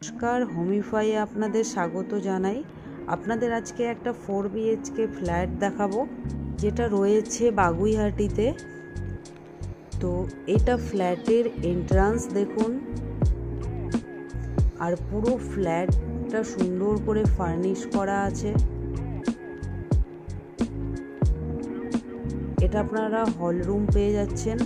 নমস্কার, হোমিফাইয়ে আপনাদের স্বাগত জানাই। আপনাদের আজকে একটা 4 BHK ফ্ল্যাট দেখাবো, যেটা রয়েছে বাগুইহাটিতে। তো এটা ফ্ল্যাটের এন্ট্রান্স দেখুন, আর পুরো ফ্ল্যাটটা সুন্দর করে ফার্নিশ করা আছে। এটা আপনারা হল রুম পেয়ে যাচ্ছেন।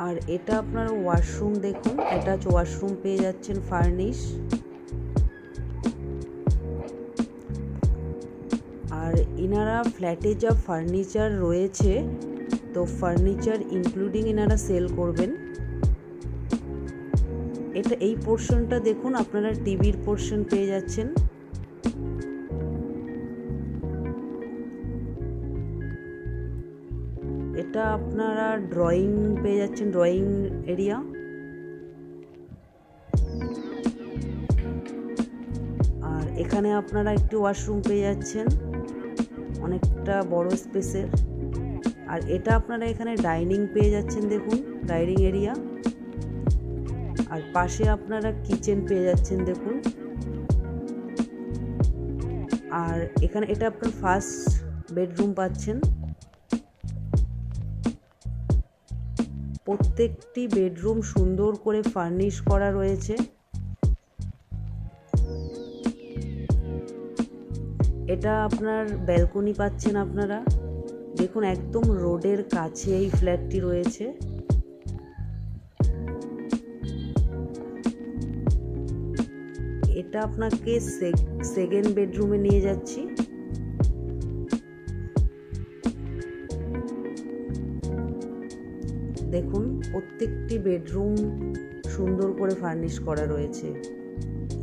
আর এটা আপনারা ওয়াশরুম দেখুন, এটা ওয়াশরুম পেয়ে যাচ্ছেন ফার্নিশ। আর ইনারা ফ্ল্যাটে যা ফার্নিচার রয়েছে, তো ফার্নিচার ইনক্লুডিং ইনারা সেল করবেন। এটা এই পোর্শনটা দেখুন, আপনারা টিভির পোর্শন পেয়ে যাচ্ছেন। এটা আপনারা ড্রয়িং পেয়ে যাচ্ছেন, ড্রয়িং এরিয়া। আর এখানে আপনারা একটি ওয়াশরুম পেয়ে যাচ্ছেন, অনেকটা বড় স্পেসের। আর এটা আপনারা এখানে ডাইনিং পেয়ে যাচ্ছেন, দেখুন ডাইনিং এরিয়া। আর পাশে আপনারা কিচেন পেয়ে যাচ্ছেন, দেখুন। আর এখানে এটা আপনার ফার্স্ট বেডরুম পাচ্ছেন। প্রত্যেকটি বেডরুম সুন্দর করে ফার্নিশ করা রয়েছে। এটা আপনার ব্যালকনি পাচ্ছেন আপনারা, দেখুন একদম রোডের কাছে এই ফ্ল্যাটটি রয়েছে। এটা আপনাকে সেকেন্ড বেডরুমে নিয়ে যাচ্ছি। দেখুন প্রত্যেকটি বেডরুম সুন্দর করে ফার্নিশ করা রয়েছে,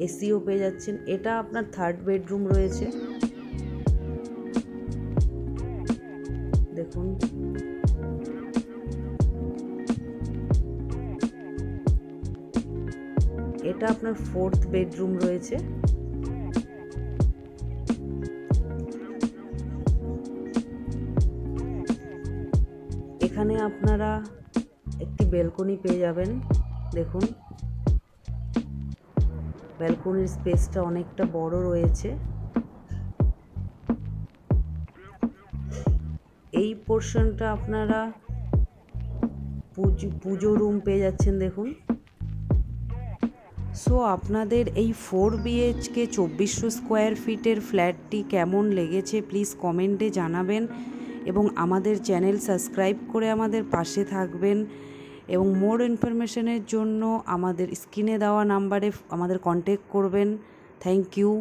এসিও পেয়ে যাচ্ছেন। এটা আপনার থার্ড বেডরুম রয়েছে, দেখুন। এটা আপনার ফোর্থ বেডরুম রয়েছে। এখানে আপনারা একটি ব্যালকনি পেয়ে যাবেন, দেখুন ব্যালকনির স্পেসটা অনেকটা বড় রয়েছে। এই পোর্শনটা আপনারা পুজো রুম পেয়ে যাচ্ছেন, দেখুন। সো আপনাদের এই 4 BHK 2400 স্কোয়ার ফিটের ফ্ল্যাটটি কেমন লেগেছে প্লিজ কমেন্টে জানাবেন, এবং আমাদের চ্যানেল সাবস্ক্রাইব করে আমাদের পাশে থাকবেন। এবং মোর ইনফরমেশনের জন্য আমাদের স্ক্রিনে দেওয়া নাম্বারে আমাদের কন্ট্যাক্ট করবেন। Thank you.